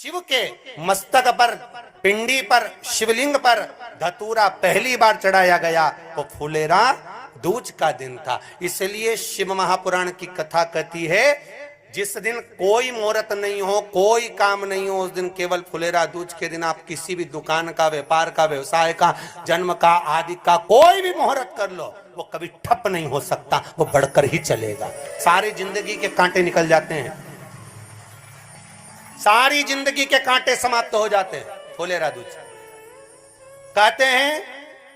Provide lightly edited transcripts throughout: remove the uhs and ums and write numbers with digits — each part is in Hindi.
शिव के मस्तक पर, पिंडी पर, शिवलिंग पर धतूरा पहली बार चढ़ाया गया वो फुलेरा दूज का दिन था। इसलिए शिव महापुराण की कथा कहती है जिस दिन कोई मुहूर्त नहीं हो, कोई काम नहीं हो, उस दिन केवल फुलेरा दूज के दिन आप किसी भी दुकान का, व्यापार का, व्यवसाय का, जन्म का, आदि का कोई भी मुहूर्त कर लो, वो कभी ठप नहीं हो सकता, वो बढ़कर ही चलेगा। सारी जिंदगी के कांटे निकल जाते हैं, सारी जिंदगी के कांटे समाप्त हो जाते हैं फुलेरा दूज। कहते हैं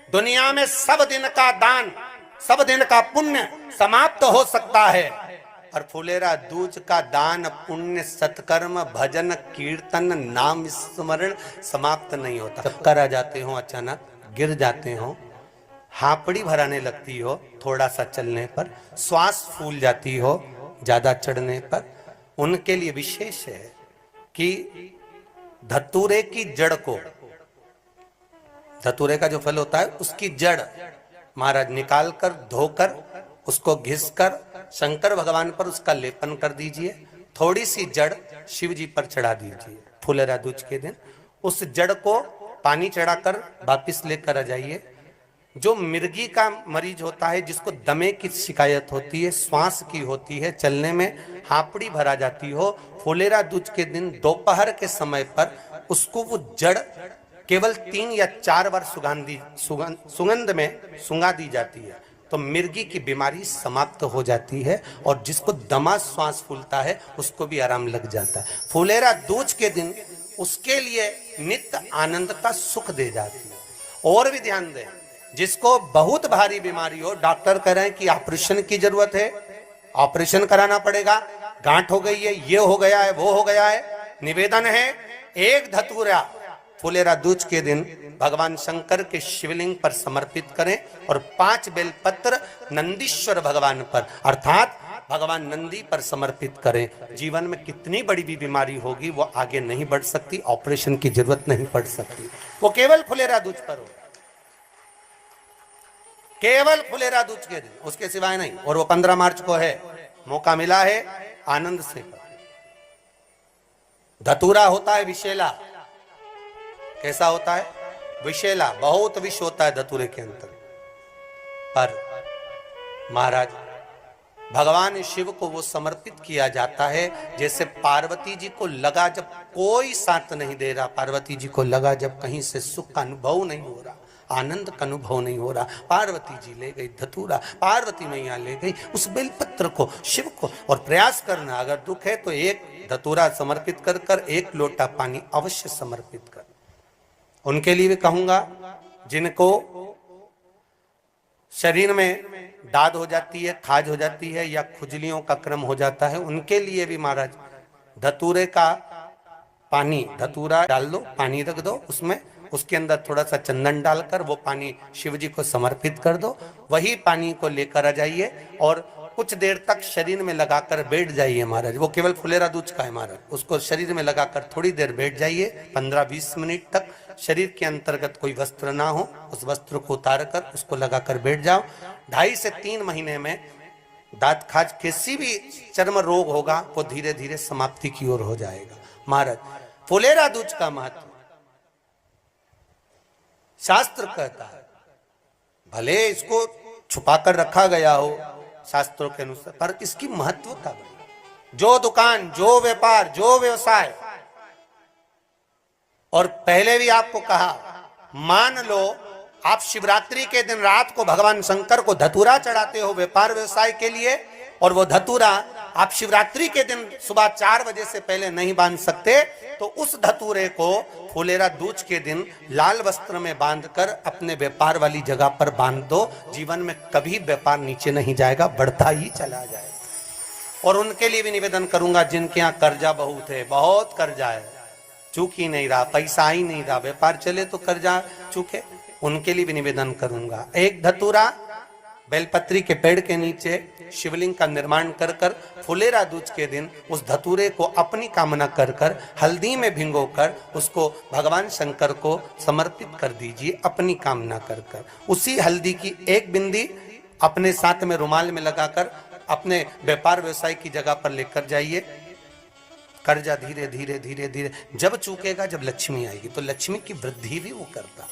दुनिया में सब दिन का दान, सब दिन का पुण्य समाप्त हो सकता है, और फुलेरा दूज का दान, पुण्य, सत्कर्म, भजन, कीर्तन, नाम स्मरण समाप्त नहीं होता। चक्कर आ जाते हो, अचानक गिर जाते हो, हापड़ी भराने लगती हो थोड़ा सा चलने पर, श्वास फूल जाती हो ज्यादा चढ़ने पर, उनके लिए विशेष है कि धतूरे की जड़ को, धतूरे का जो फल होता है उसकी जड़ महाराज निकाल कर, धोकर, उसको घिसकर शंकर भगवान पर उसका लेपन कर दीजिए। थोड़ी सी जड़ शिव जी पर चढ़ा दीजिए फुलेरा दूज के दिन। उस जड़ को पानी चढ़ाकर वापिस लेकर आ जाइए। जो मिर्गी का मरीज होता है, जिसको दमे की शिकायत होती है, श्वास की होती है, चलने में हापड़ी भरा जाती हो, फुलेरा दूज के दिन दोपहर के समय पर उसको वो जड़ केवल 3 या 4 बार सुगंध में सुंगा दी जाती है, तो मिर्गी की बीमारी समाप्त हो जाती है, और जिसको दमा श्वास फूलता है उसको भी आराम लग जाता है। फुलेरा दूज के दिन उसके लिए नित्य आनंद का सुख दे जाती है। और भी ध्यान दें, जिसको बहुत भारी बीमारी हो, डॉक्टर कह रहे हैं कि ऑपरेशन की जरूरत है, ऑपरेशन कराना पड़ेगा, गांठ हो गई है, ये हो गया है, वो हो गया है, निवेदन है एक धतूरा फुलेरा दूज के दिन भगवान शंकर के शिवलिंग पर समर्पित करें, और 5 बेलपत्र नंदीश्वर भगवान पर अर्थात भगवान नंदी पर समर्पित करें। जीवन में कितनी बड़ी भी बीमारी होगी वो आगे नहीं बढ़ सकती, ऑपरेशन की जरूरत नहीं पड़ सकती, वो केवल फुलेरा दूज पर हो, केवल फुलेरा दूज के दिन, उसके सिवाय नहीं। और वो 15 मार्च को है, मौका मिला है, आनंद से। धतूरा होता है विषैला। कैसा होता है? विषैला, बहुत विष होता है धतूरे के अंदर। पर महाराज भगवान शिव को वो समर्पित किया जाता है जैसे पार्वती जी को लगा जब कोई साथ नहीं दे रहा, पार्वती जी को लगा जब कहीं से सुख का अनुभव नहीं हो रहा, आनंद का अनुभव नहीं हो रहा, पार्वती जी ले गई धतूरा, पार्वती मैया ले गई उस बेलपत्र को शिव को। और प्रयास करना, अगर दुख है तो एक धतूरा समर्पित कर कर 1 लोटा पानी अवश्य समर्पित कर। उनके लिए भी कहूंगा जिनको शरीर में दाद हो जाती है, खाज हो जाती है, या खुजलियों का क्रम हो जाता है, उनके लिए भी महाराज धतूरे का पानी, धतूरा डाल दो, पानी रख दो उसमें, उसके अंदर थोड़ा सा चंदन डालकर वो पानी शिव जी को समर्पित कर दो। वही पानी को लेकर आ जाइए और कुछ देर तक शरीर में लगाकर बैठ जाइए महाराज। वो केवल फुलेरा दूज का है महाराज, उसको शरीर में लगाकर थोड़ी देर बैठ जाइए, 15-20 मिनट तक। शरीर के अंतर्गत कोई वस्त्र ना हो, उस वस्त्र को उतार कर उसको लगाकर बैठ जाओ। 2.5 से 3 महीने में दांत खाज, किसी भी चर्म रोग होगा वो धीरे धीरे समाप्ति की ओर हो जाएगा। महाराज फुलेरा दूज का महत्व शास्त्र कहता है, भले इसको छुपा कर रखा गया हो शास्त्रों के अनुसार, पर इसकी महत्वता जो दुकान, जो व्यापार, जो व्यवसाय, और पहले भी आपको कहा, मान लो आप शिवरात्रि के दिन रात को भगवान शंकर को धतूरा चढ़ाते हो व्यापार व्यवसाय के लिए, और वो धतूरा आप शिवरात्रि के दिन सुबह 4 बजे से पहले नहीं बांध सकते, तो उस धतूरे को फुलेरा दूज के दिन लाल वस्त्र में बांधकर अपने व्यापार वाली जगह पर बांध दो। जीवन में कभी व्यापार नीचे नहीं जाएगा, बढ़ता ही चला जाएगा। और उनके लिए भी निवेदन करूंगा जिनके यहाँ कर्जा बहुत है, बहुत कर्जा है, चूक ही नहीं रहा, पैसा ही नहीं रहा, व्यापार चले तो कर्जा चूके, उनके लिए भी निवेदन करूंगा, एक धतूरा बेलपत्री के पेड़ के नीचे शिवलिंग का निर्माण कर कर फुलेरा दूज के दिन उस धतूरे को अपनी कामना कर कर हल्दी में भिगोकर उसको भगवान शंकर को समर्पित कर दीजिए अपनी कामना कर कर। उसी हल्दी की 1 बिंदी अपने साथ में रुमाल में लगाकर अपने व्यापार व्यवसाय की जगह पर लेकर जाइए। कर्जा धीरे धीरे धीरे धीरे जब चूकेगा, जब लक्ष्मी आएगी, तो लक्ष्मी की वृद्धि भी वो करता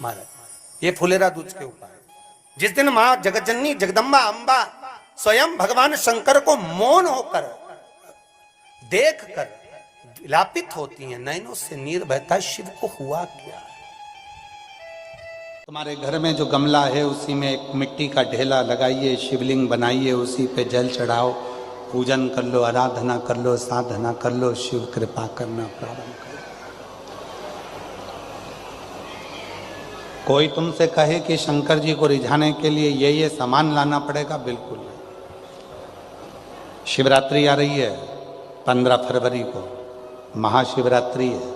महाराज। ये फुलेरा दूज के उपाय। जिस दिन मां जगतजननी जगदम्बा अंबा स्वयं भगवान शंकर को मौन होकर देख कर विलापित होती हैं, नैनों से नीर बहता, शिव को हुआ क्या। तुम्हारे घर में जो गमला है उसी में एक मिट्टी का ढेला लगाइए, शिवलिंग बनाइए, उसी पे जल चढ़ाओ, पूजन कर लो, आराधना कर लो, साधना कर लो, शिव कृपा करना प्रारंभ करो। कोई तुमसे कहे कि शंकर जी को रिझाने के लिए ये सामान लाना पड़ेगा, बिल्कुल नहीं। शिवरात्रि आ रही है 15 फरवरी को, महाशिवरात्रि है।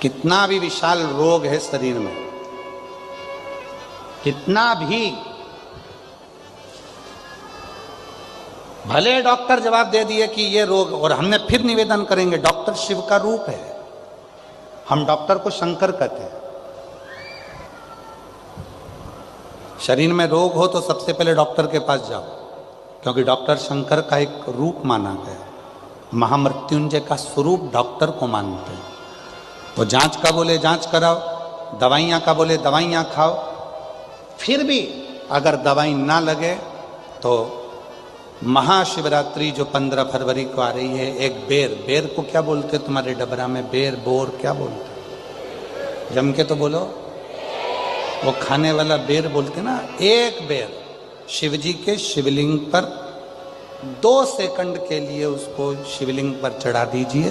कितना भी विशाल रोग है शरीर में, कितना भी, भले डॉक्टर जवाब दे दिए कि ये रोग, और हमने फिर निवेदन करेंगे, डॉक्टर शिव का रूप है, हम डॉक्टर को शंकर कहते हैं। शरीर में रोग हो तो सबसे पहले डॉक्टर के पास जाओ, क्योंकि डॉक्टर शंकर का एक रूप माना गया, महामृत्युंजय का स्वरूप डॉक्टर को मानते हैं। तो जांच का बोले जांच कराओ, दवाइयाँ का बोले दवाइयाँ खाओ, फिर भी अगर दवाई ना लगे तो महाशिवरात्रि जो 15 फरवरी को आ रही है, एक बेर, बेर को क्या बोलते तुम्हारे डबरा में, बेर बोर क्या बोलते, जम के तो बोलो, वो खाने वाला बेर बोलते ना। एक बेर शिवजी के शिवलिंग पर 2 सेकंड के लिए उसको शिवलिंग पर चढ़ा दीजिए,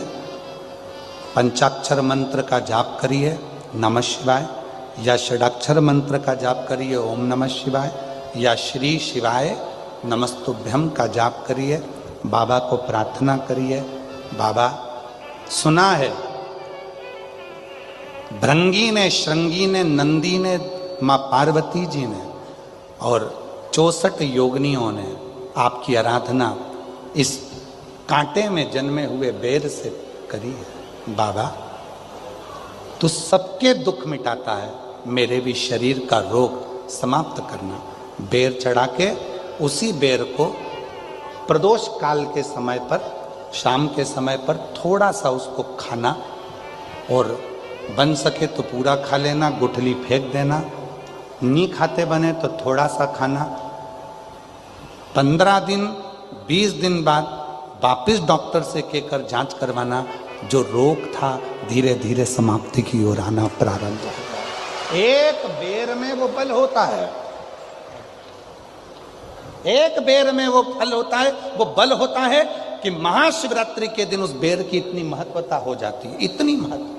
पंचाक्षर मंत्र का जाप करिए नमः शिवाय, या षडाक्षर मंत्र का जाप करिए ओम नमः शिवाय, या श्री शिवाय नमस्तुभ्यम का जाप करिए, बाबा को प्रार्थना करिए। बाबा, सुना है भृंगी ने, श्रृंगी ने, नंदी ने, माँ पार्वती जी ने और 64 योगिनियों ने आपकी आराधना इस कांटे में जन्मे हुए बेर से करी है। बाबा, तू सबके दुख मिटाता है, मेरे भी शरीर का रोग समाप्त करना। बेर चढ़ा के उसी बेर को प्रदोष काल के समय पर, शाम के समय पर थोड़ा सा उसको खाना, और बन सके तो पूरा खा लेना, गुठली फेंक देना, नहीं खाते बने तो थोड़ा सा खाना। 15 दिन 20 दिन बाद वापिस डॉक्टर से कहकर जांच करवाना, जो रोग था धीरे धीरे समाप्ति की ओर आना प्रारंभ होगा। एक बेर में वो बल होता है, एक बेर में वो फल होता है, वो बल होता है कि महाशिवरात्रि के दिन उस बेर की इतनी महत्वता हो जाती है, इतनी महत्व।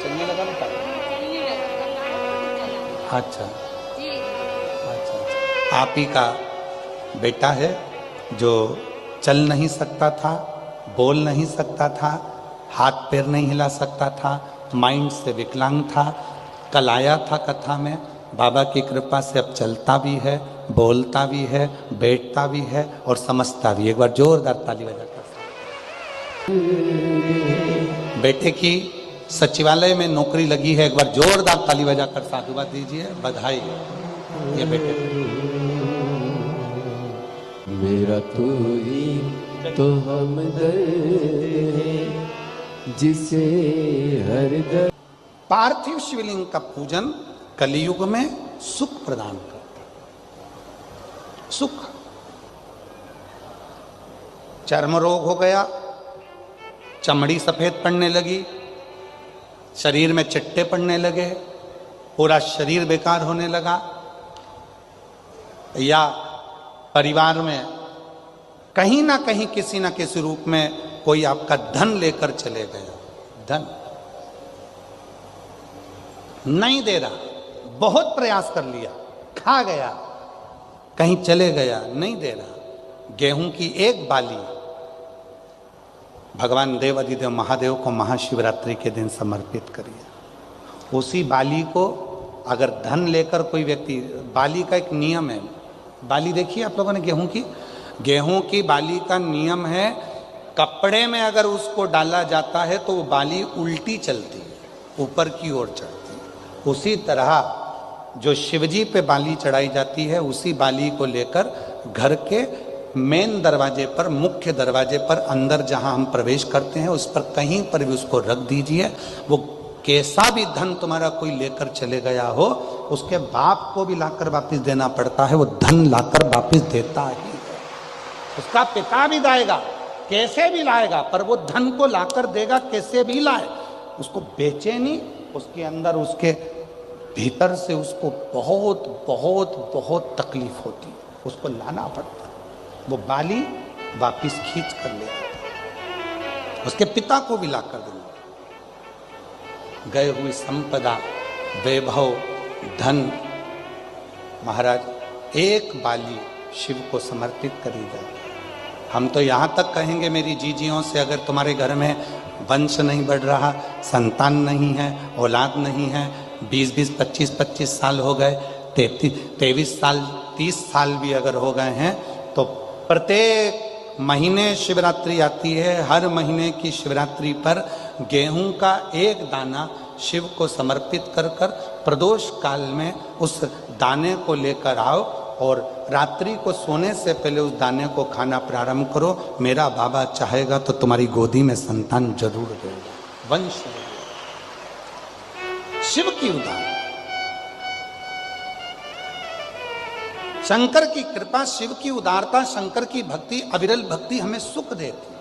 चलने लगा बेटा? अच्छा, आप ही का बेटा है जो चल नहीं सकता था, बोल नहीं सकता था, हाथ पैर नहीं हिला सकता था, माइंड से विकलांग था। कल आया था कथा में, बाबा की कृपा से अब चलता भी है, बोलता भी है, बैठता भी है और समझता भी। एक बार जोरदार ताली बजाकर। बेटे की सचिवालय में नौकरी लगी है, एक बार जोरदार ताली बजाकर साधुवाद दीजिए, बधाई। ये बेटे मेरा तू ही तो हमदर्द है जिसे हर दर्द। पार्थिव शिवलिंग का पूजन कलियुग में सुख प्रदान करता, सुख। चर्म रोग हो गया, चमड़ी सफेद पड़ने लगी, शरीर में चिट्टे पड़ने लगे, पूरा शरीर बेकार होने लगा, या परिवार में कहीं ना कहीं किसी ना किसी रूप में कोई आपका धन लेकर चले गया, धन नहीं दे रहा, बहुत प्रयास कर लिया, खा गया, कहीं चले गया, नहीं दे रहा। गेहूं की एक बाली भगवान देव अधिदेव महादेव को महाशिवरात्रि के दिन समर्पित करिए। उसी बाली को अगर धन लेकर कोई व्यक्ति, बाली का एक नियम है, बाली देखिए आप लोगों ने गेहूं की बाली का नियम है कपड़े में अगर उसको डाला जाता है तो वो बाली उल्टी चलती है, ऊपर की ओर चढ़ती है। उसी तरह जो शिवजी पे बाली चढ़ाई जाती है, उसी बाली को लेकर घर के मेन दरवाजे पर, मुख्य दरवाजे पर अंदर जहां हम प्रवेश करते हैं उस पर कहीं पर भी उसको रख दीजिए। वो कैसा भी धन तुम्हारा कोई लेकर चले गया हो, उसके बाप को भी लाकर वापस देना पड़ता है, वो धन लाकर वापस देता ही है। उसका पिता भी लाएगा, कैसे भी लाएगा, पर वो धन को लाकर देगा, कैसे भी लाए। उसको बेचे नहीं, उसके अंदर, उसके भीतर से उसको बहुत बहुत बहुत तकलीफ होती है, उसको लाना पड़ता है। वो बाली वापिस खींच कर ले आता, उसके पिता को भी लाकर देना। गए हुई संपदा, वैभव, धन, महाराज एक बाली शिव को समर्पित करी जाए। हम तो यहाँ तक कहेंगे मेरी जीजियों से, अगर तुम्हारे घर में वंश नहीं बढ़ रहा, संतान नहीं है, औलाद नहीं है, 20-20, 25-25 साल हो गए, 23 साल, 30 साल भी अगर हो गए हैं, तो प्रत्येक महीने शिवरात्रि आती है। हर महीने की शिवरात्रि पर गेहूं का एक दाना शिव को समर्पित कर कर प्रदोष काल में उस दाने को लेकर आओ और रात्रि को सोने से पहले उस दाने को खाना प्रारंभ करो। मेरा बाबा चाहेगा तो तुम्हारी गोदी में संतान जरूर देगा, वंश देगा। शिव की उदाहरण, शंकर की कृपा, शिव की उदारता, शंकर की भक्ति, अविरल भक्ति हमें सुख देती,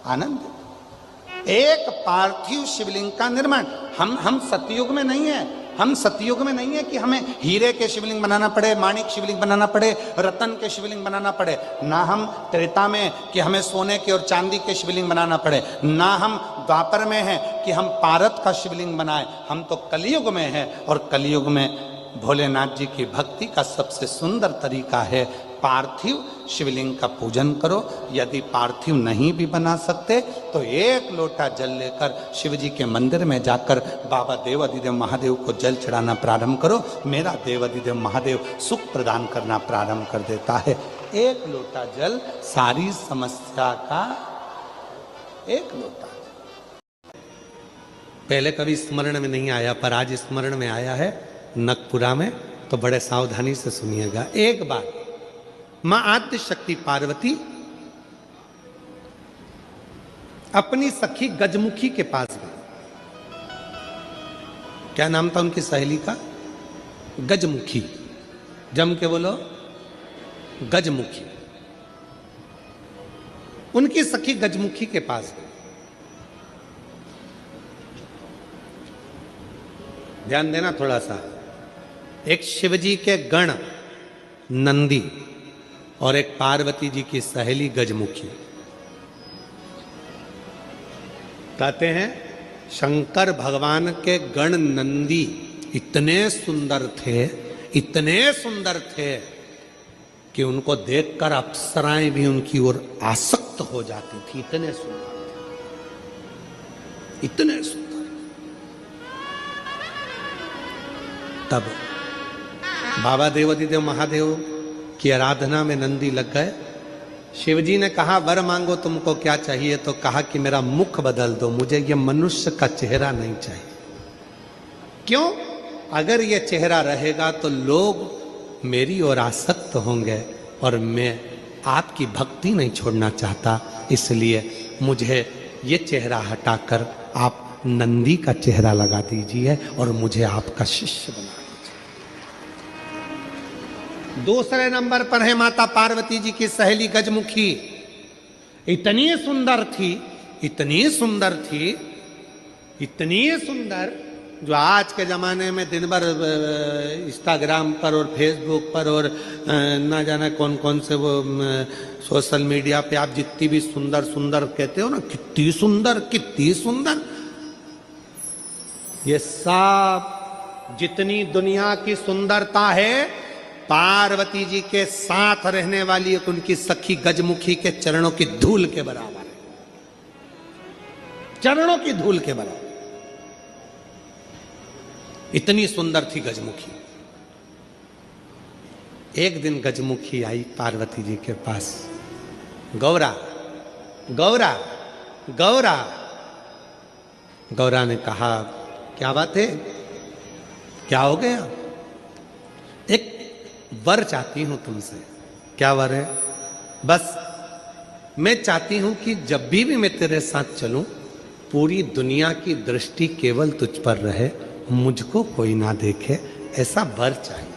आनंद देती। एक पार्थिव शिवलिंग का निर्माण, हम सतयुग में नहीं है, हम सतयुग में नहीं है कि हमें हीरे के शिवलिंग बनाना पड़े, माणिक शिवलिंग बनाना पड़े, रतन के शिवलिंग बनाना पड़े। ना हम त्रेता में कि हमें सोने के और चांदी के शिवलिंग बनाना पड़े, ना हम द्वापर में हैं कि हम पारत का शिवलिंग बनाए। हम तो कलयुग में हैं, और कलयुग में भोलेनाथ जी की भक्ति का सबसे सुंदर तरीका है पार्थिव शिवलिंग का पूजन करो। यदि पार्थिव नहीं भी बना सकते तो एक लोटा जल लेकर शिव जी के मंदिर में जाकर बाबा देवाधिदेव महादेव को जल चढ़ाना प्रारंभ करो। मेरा देवाधिदेव महादेव सुख प्रदान करना प्रारंभ कर देता है। एक लोटा जल सारी समस्या का, एक लोटा। पहले कभी स्मरण में नहीं आया, पर आज स्मरण में आया है नगपुरा में, तो बड़े सावधानी से सुनिएगा। एक बार मां आद्य शक्ति पार्वती अपनी सखी गजमुखी के पास गई। क्या नाम था उनकी सहेली का? गजमुखी। जम के बोलो, गजमुखी। उनकी सखी गजमुखी के पास गई। ध्यान देना थोड़ा सा। एक शिवजी के गण नंदी और एक पार्वती जी की सहेली गजमुखी। कहते हैं शंकर भगवान के गण नंदी इतने सुंदर थे, इतने सुंदर थे कि उनको देखकर अप्सराएं भी उनकी ओर आसक्त हो जाती थी। इतने सुंदर थे, इतने सुंदर। तब बाबा देवाधिदेव महादेव की आराधना में नंदी लग गए। शिवजी ने कहा वर मांगो, तुमको क्या चाहिए? तो कहा कि मेरा मुख बदल दो, मुझे ये मनुष्य का चेहरा नहीं चाहिए। क्यों? अगर ये चेहरा रहेगा तो लोग मेरी ओर आसक्त होंगे और मैं आपकी भक्ति नहीं छोड़ना चाहता, इसलिए मुझे ये चेहरा हटाकर आप नंदी का चेहरा लगा दीजिए और मुझे आपका शिष्य बना दीजिए। दूसरे नंबर पर है माता पार्वती जी की सहेली गजमुखी। इतनी सुंदर थी, इतनी सुंदर थी, इतनी सुंदर, जो आज के ज़माने में दिन भर इंस्टाग्राम पर और फेसबुक पर और ना जाने कौन कौन से वो सोशल मीडिया पे आप जितनी भी सुंदर सुंदर कहते हो ना, कितनी सुंदर, कितनी सुंदर, ये सब जितनी दुनिया की सुंदरता है पार्वती जी के साथ रहने वाली एक उनकी सखी गजमुखी के चरणों की धूल के बराबर है, चरणों की धूल के बराबर। इतनी सुंदर थी गजमुखी। एक दिन गजमुखी आई पार्वती जी के पास। गौरा, गौरा गौरा। गौरा ने कहा क्या बात है, क्या हो गया? एक वर चाहती हूं तुमसे। क्या वर है? बस मैं चाहती हूं कि जब भी मैं तेरे साथ चलूं पूरी दुनिया की दृष्टि केवल तुझ पर रहे, मुझको कोई ना देखे, ऐसा वर चाहिए।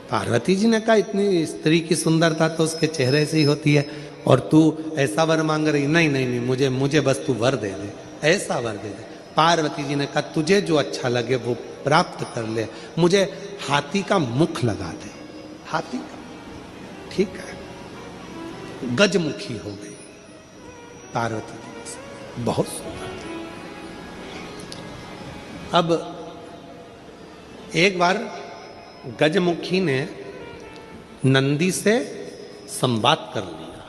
पार्वती जी ने कहा इतनी स्त्री की सुंदरता तो उसके चेहरे से ही होती है, और तू ऐसा वर मांग रही? नहीं नहीं नहीं, मुझे बस तू वर दे दे, ऐसा वर दे दे। पार्वती जी ने कहा तुझे जो अच्छा लगे वो प्राप्त कर ले, मुझे हाथी का मुख लगा दे। हाथी का, ठीक है। गजमुखी हो गई पार्वती जी, बहुत सुंदर थी। अब एक बार गजमुखी ने नंदी से संवाद कर लिया।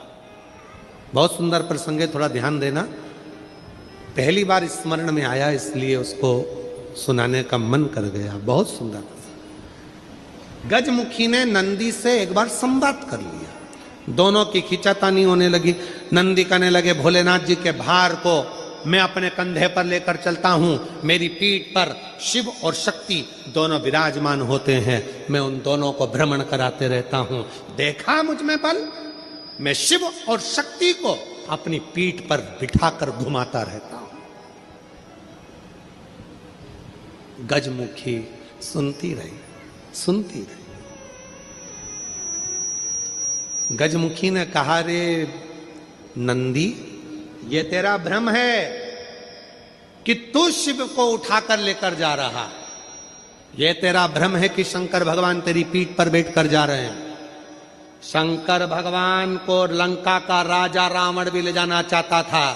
बहुत सुंदर प्रसंग है, थोड़ा ध्यान देना। पहली बार स्मरण में आया इसलिए उसको सुनाने का मन कर गया। बहुत सुंदर प्रसंग। गजमुखी ने नंदी से एक बार संवाद कर लिया। दोनों की खिंचातानी होने लगी। नंदी कहने लगे भोलेनाथ जी के भार को मैं अपने कंधे पर लेकर चलता हूं, मेरी पीठ पर शिव और शक्ति दोनों विराजमान होते हैं, मैं उन दोनों को भ्रमण कराते रहता हूं। देखा मुझ में बल, मैं शिव और शक्ति को अपनी पीठ पर बिठाकर घुमाता रहता हूं। गजमुखी सुनती रही, सुनती रही। गजमुखी ने कहा रे नंदी, ये तेरा भ्रम है कि तू शिव को उठाकर लेकर जा रहा। ये तेरा भ्रम है कि शंकर भगवान तेरी पीठ पर बैठकर जा रहे हैं। शंकर भगवान को लंका का राजा रावण भी ले जाना चाहता था,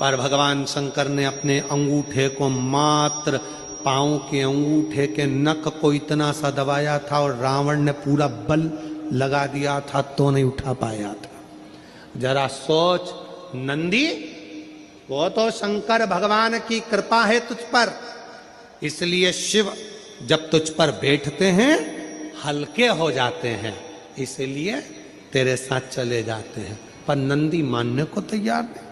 पर भगवान शंकर ने अपने अंगूठे को, मात्र पांव के अंगूठे के नख को इतना सा दबाया था और रावण ने पूरा बल लगा दिया था तो नहीं उठा पाया था। जरा सोच नंदी, वो तो शंकर भगवान की कृपा है तुझ पर, इसलिए शिव जब तुझ पर बैठते हैं हल्के हो जाते हैं, इसलिए तेरे साथ चले जाते हैं। पर नंदी मानने को तैयार नहीं।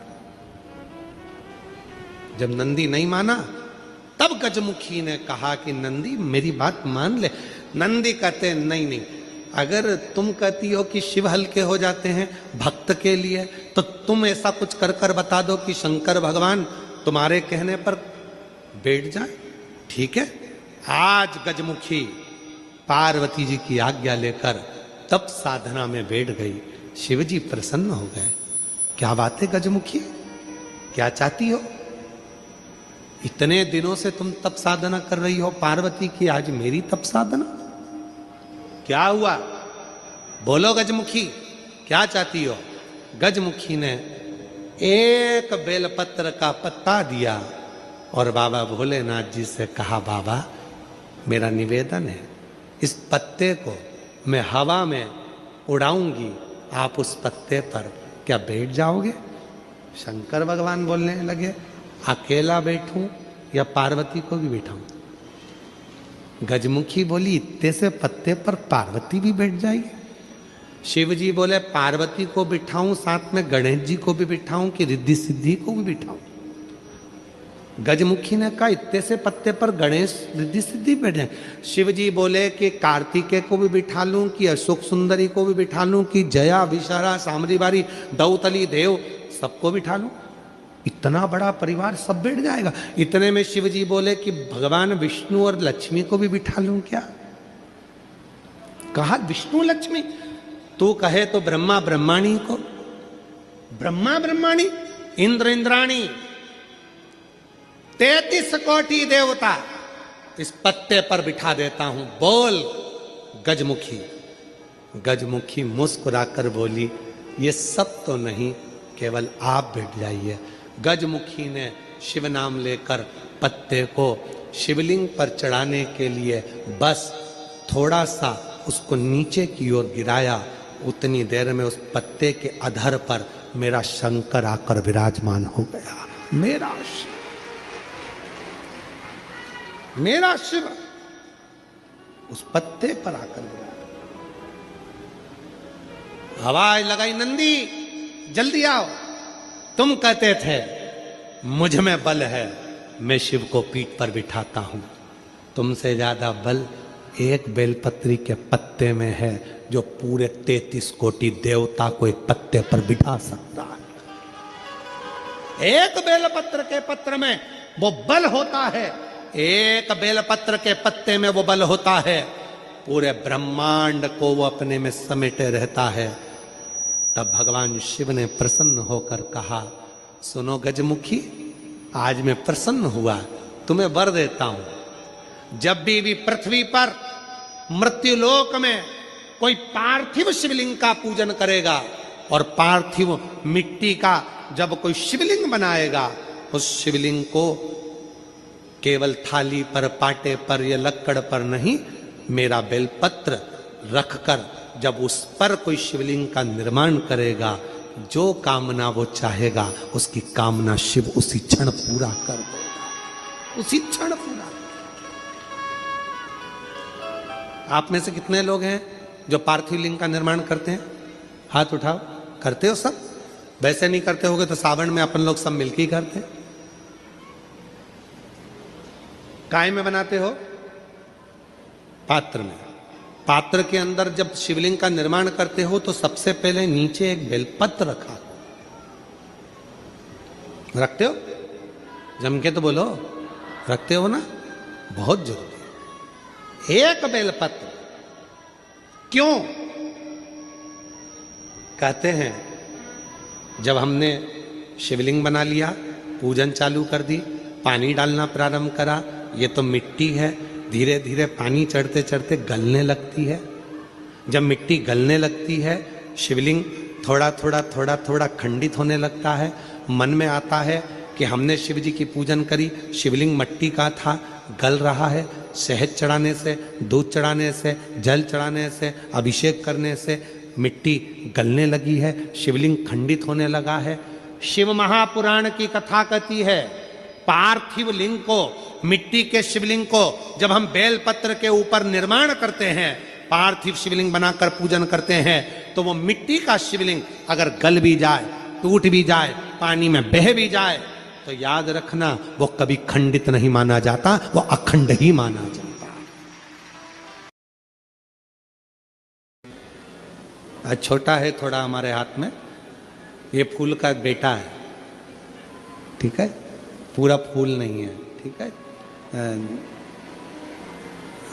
जब नंदी नहीं माना तब गजमुखी ने कहा कि नंदी मेरी बात मान ले। नंदी कहते नहीं नहीं, अगर तुम कहती हो कि शिव हल्के हो जाते हैं भक्त के लिए, तो तुम ऐसा कुछ कर कर बता दो कि शंकर भगवान तुम्हारे कहने पर बैठ जाए। ठीक है। आज गजमुखी पार्वती जी की आज्ञा लेकर तप साधना में बैठ गई। शिवजी प्रसन्न हो गए। क्या बात है गजमुखी, क्या चाहती हो? इतने दिनों से तुम तप साधना कर रही हो पार्वती की, आज मेरी तप साधना? क्या हुआ? बोलो गजमुखी, क्या चाहती हो? गजमुखी ने एक बेलपत्र का पत्ता दिया और बाबा भोलेनाथ जी से कहा, बाबा मेरा निवेदन है, इस पत्ते को मैं हवा में उड़ाऊंगी, आप उस पत्ते पर क्या बैठ जाओगे? शंकर भगवान बोलने लगे, अकेला बैठूं या पार्वती को भी बैठाऊं? गजमुखी बोली, इतने से पत्ते पर पार्वती भी बैठ जाएगी? शिव जी बोले, पार्वती को बिठाऊं, साथ में गणेश जी को भी बिठाऊं कि रिद्धि सिद्धि को भी बिठाऊं? गजमुखी ने कहा, इतने से पत्ते पर गणेश रिद्धि सिद्धि बैठे। शिव जी बोले कि कार्तिकेय को भी बिठा लूं कि अशोक सुंदरी को भी बिठा लूं कि जया विशारा सामरी बारी दौतली देव सबको बिठा लूं? इतना बड़ा परिवार सब बैठ जाएगा? इतने में शिव जी बोले कि भगवान विष्णु और लक्ष्मी को भी बिठा लूं क्या? कहा विष्णु लक्ष्मी, तू कहे तो ब्रह्मा ब्रह्माणी को, ब्रह्मा ब्रह्माणी, इंद्र इंद्राणी, 33 कोटि देवता इस पत्ते पर बिठा देता हूं, बोल गजमुखी। गजमुखी मुस्कुराकर बोली, ये सब तो नहीं, केवल आप बैठ जाइए। गजमुखी ने शिव नाम लेकर पत्ते को शिवलिंग पर चढ़ाने के लिए बस थोड़ा सा उसको नीचे की ओर गिराया। उतनी देर में उस पत्ते के अधर पर मेरा शंकर आकर विराजमान हो गया। मेरा शिव उस पत्ते पर आकर विराजमान। आवाज लगाई, नंदी जल्दी आओ। तुम कहते थे मुझ में बल है, मैं शिव को पीठ पर बिठाता हूं। तुमसे ज्यादा बल एक बेलपत्री के पत्ते में है, जो पूरे 33 कोटि देवता को एक पत्ते पर बिठा सकता है। एक बेलपत्र के पत्र में वो बल होता है, एक बेलपत्र के पत्ते में वो बल होता है, पूरे ब्रह्मांड को वो अपने में समेटे रहता है। तब भगवान शिव ने प्रसन्न होकर कहा, सुनो गजमुखी, आज मैं प्रसन्न हुआ, तुम्हें वर देता हूं। जब भी पृथ्वी पर मृत्युलोक में कोई पार्थिव शिवलिंग का पूजन करेगा और पार्थिव मिट्टी का जब कोई शिवलिंग बनाएगा, उस शिवलिंग को केवल थाली पर, पाटे पर या लक्कड़ पर नहीं, मेरा बेलपत्र रखकर जब उस पर कोई शिवलिंग का निर्माण करेगा, जो कामना वो चाहेगा उसकी कामना शिव उसी क्षण पूरा कर देगा, उसी क्षण पूरा। आप में से कितने लोग हैं जो पार्थिव लिंग का निर्माण करते हैं? हाथ उठाओ। करते हो सब? वैसे नहीं करते होगे तो सावन में अपन लोग सब मिलकर ही करते हैं। काय में बनाते हो? पात्र में। पात्र के अंदर जब शिवलिंग का निर्माण करते हो तो सबसे पहले नीचे एक बेलपत्र रखा, रखते हो? जम के तो बोलो, रखते हो ना? बहुत जरूरी है एक बेलपत्र। क्यों? कहते हैं जब हमने शिवलिंग बना लिया, पूजन चालू कर दी, पानी डालना प्रारंभ करा, ये तो मिट्टी है, धीरे धीरे पानी चढ़ते चढ़ते गलने लगती है। जब मिट्टी गलने लगती है, शिवलिंग थोड़ा थोड़ा थोड़ा थोड़ा खंडित होने लगता है। मन में आता है कि हमने शिव जी की पूजन करी, शिवलिंग मिट्टी का था, गल रहा है। शहद चढ़ाने से, दूध चढ़ाने से, जल चढ़ाने से, अभिषेक करने से मिट्टी गलने लगी है, शिवलिंग खंडित होने लगा है। शिव महापुराण की कथा कहती है, पार्थिव लिंग को, मिट्टी के शिवलिंग को जब हम बेलपत्र के ऊपर निर्माण करते हैं, पार्थिव शिवलिंग बनाकर पूजन करते हैं, तो वो मिट्टी का शिवलिंग अगर गल भी जाए, टूट भी जाए, पानी में बह भी जाए, तो याद रखना वो कभी खंडित नहीं माना जाता, वो अखंड ही माना जाता। आज छोटा है थोड़ा हमारे हाथ में, ये फूल का बेटा है, ठीक है? पूरा फूल नहीं है, ठीक है?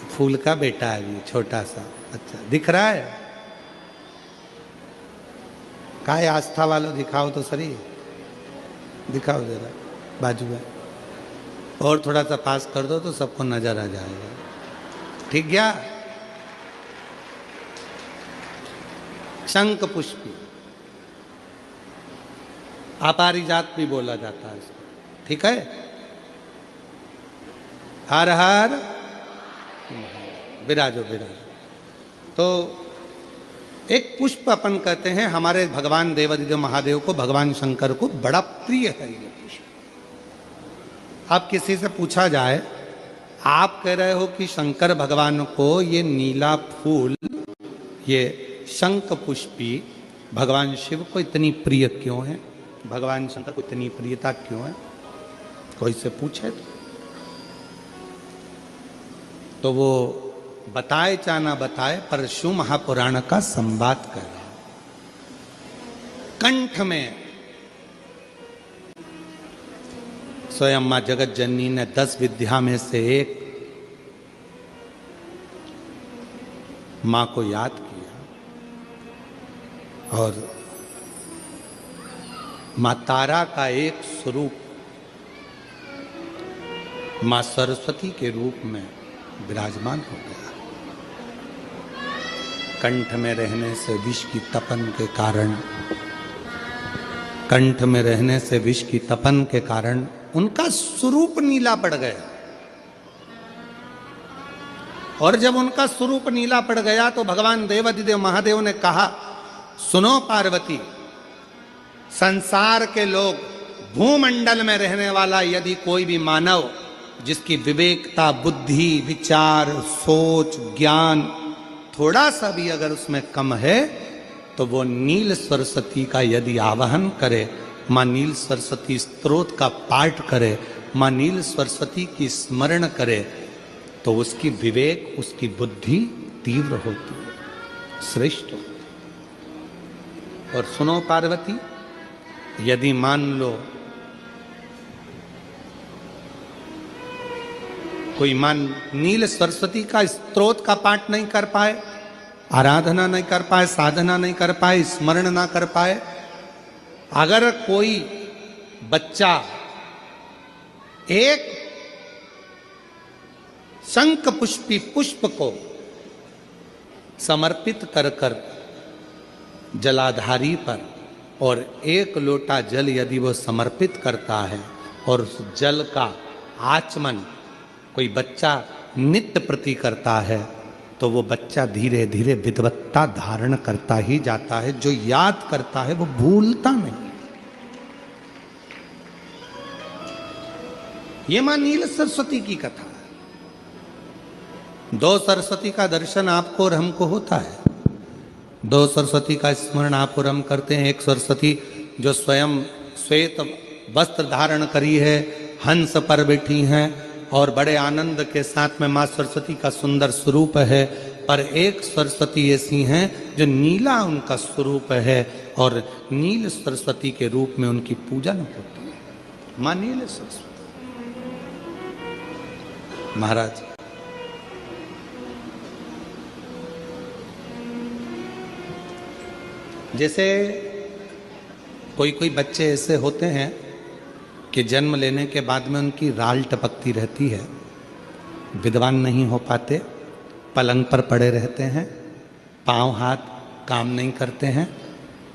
फूल का बेटा है ये, छोटा सा। अच्छा दिख रहा है? काय आस्था वालों दिखाओ तो सही, दिखाओ जरा बाजू में, और थोड़ा सा पास कर दो तो सबको नजर आ जाएगा। ठीक गया? शंख पुष्पी, अपारिजात भी बोला जाता है इसको, ठीक है? हर हर विराजो विराजो। तो एक पुष्प अपन कहते हैं, हमारे भगवान देवादिदेव महादेव को, भगवान शंकर को बड़ा प्रिय है ये पुष्प। अब किसी से पूछा जाए, आप कह रहे हो कि शंकर भगवान को ये नीला फूल, ये शंख पुष्पी भगवान शिव को इतनी प्रिय क्यों है, भगवान शंकर को इतनी प्रियता क्यों है? कोई से पूछे तो वो बताए चाहे ना बताए, पर शिव महापुराण का संवाद कर रहा। कंठ में स्वयं मां जगत जननी ने 10 विद्या में से एक मां को याद किया, और मां तारा का एक स्वरूप मां सरस्वती के रूप में विराजमान हो गया। कंठ में रहने से विष की तपन के कारण, कंठ में रहने से विष की तपन के कारण उनका स्वरूप नीला पड़ गया। और जब उनका स्वरूप नीला पड़ गया तो भगवान देवादिदेव महादेव ने कहा, सुनो पार्वती, संसार के लोग, भूमंडल में रहने वाला यदि कोई भी मानव जिसकी विवेकता, बुद्धि, विचार, सोच, ज्ञान थोड़ा सा भी अगर उसमें कम है, तो वो नील सरस्वती का यदि आवाहन करे माँ नील सरस्वती स्तोत्र का पाठ करे, माँ नील सरस्वती की स्मरण करे, तो उसकी विवेक, उसकी बुद्धि तीव्र होती है, श्रेष्ठ होती है। और सुनो पार्वती, यदि मान लो कोई मान नील सरस्वती का स्तोत्र का पाठ नहीं कर पाए, आराधना नहीं कर पाए, साधना नहीं कर पाए, स्मरण ना कर पाए, अगर कोई बच्चा एक शंख पुष्पी पुष्प को समर्पित कर कर जलाधारी पर और एक लोटा जल यदि वो समर्पित करता है और उस जल का आचमन कोई बच्चा नित्य प्रति करता है, तो वो बच्चा धीरे धीरे विद्वत्ता धारण करता ही जाता है। जो याद करता है वो भूलता नहीं। ये मां नील सरस्वती की कथा है। दो सरस्वती का दर्शन आपको और हमको होता है, दो सरस्वती का स्मरण आप और हम करते हैं। एक सरस्वती जो स्वयं श्वेत वस्त्र धारण करी है, हंस पर बैठी हैं और बड़े आनंद के साथ में माँ सरस्वती का सुंदर स्वरूप है। पर एक सरस्वती ऐसी हैं जो नीला उनका स्वरूप है और नील सरस्वती के रूप में उनकी पूजन होती है। माँ नील सरस्वती। महाराज जैसे कोई कोई बच्चे ऐसे होते हैं कि जन्म लेने के बाद में उनकी राल टपकती रहती है, विद्वान नहीं हो पाते, पलंग पर पड़े रहते हैं, पांव हाथ काम नहीं करते हैं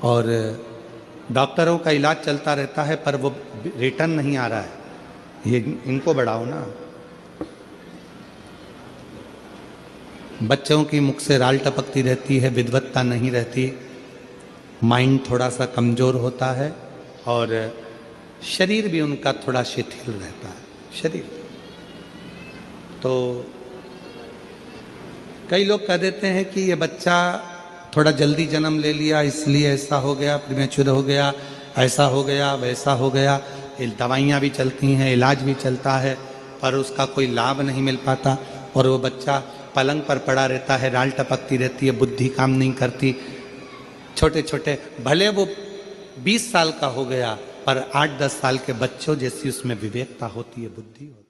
और डॉक्टरों का इलाज चलता रहता है पर वो रिटर्न नहीं आ रहा है। ये इनको बढ़ाओ ना। बच्चों की मुख से राल टपकती रहती है, विद्वत्ता नहीं रहती, माइंड थोड़ा सा कमज़ोर होता है और शरीर भी उनका थोड़ा शिथिल रहता है। शरीर तो कई लोग कह देते हैं कि ये बच्चा थोड़ा जल्दी जन्म ले लिया इसलिए ऐसा हो गया, प्रीमेच्योर हो गया, ऐसा हो गया, वैसा हो गया। दवाइयाँ भी चलती हैं, इलाज भी चलता है, पर उसका कोई लाभ नहीं मिल पाता और वो बच्चा पलंग पर पड़ा रहता है, राल टपकती रहती है, बुद्धि काम नहीं करती। छोटे छोटे भले वो 20 साल का हो गया पर 8-10 साल के बच्चों जैसी उसमें विवेकता होती है, बुद्धि होती है।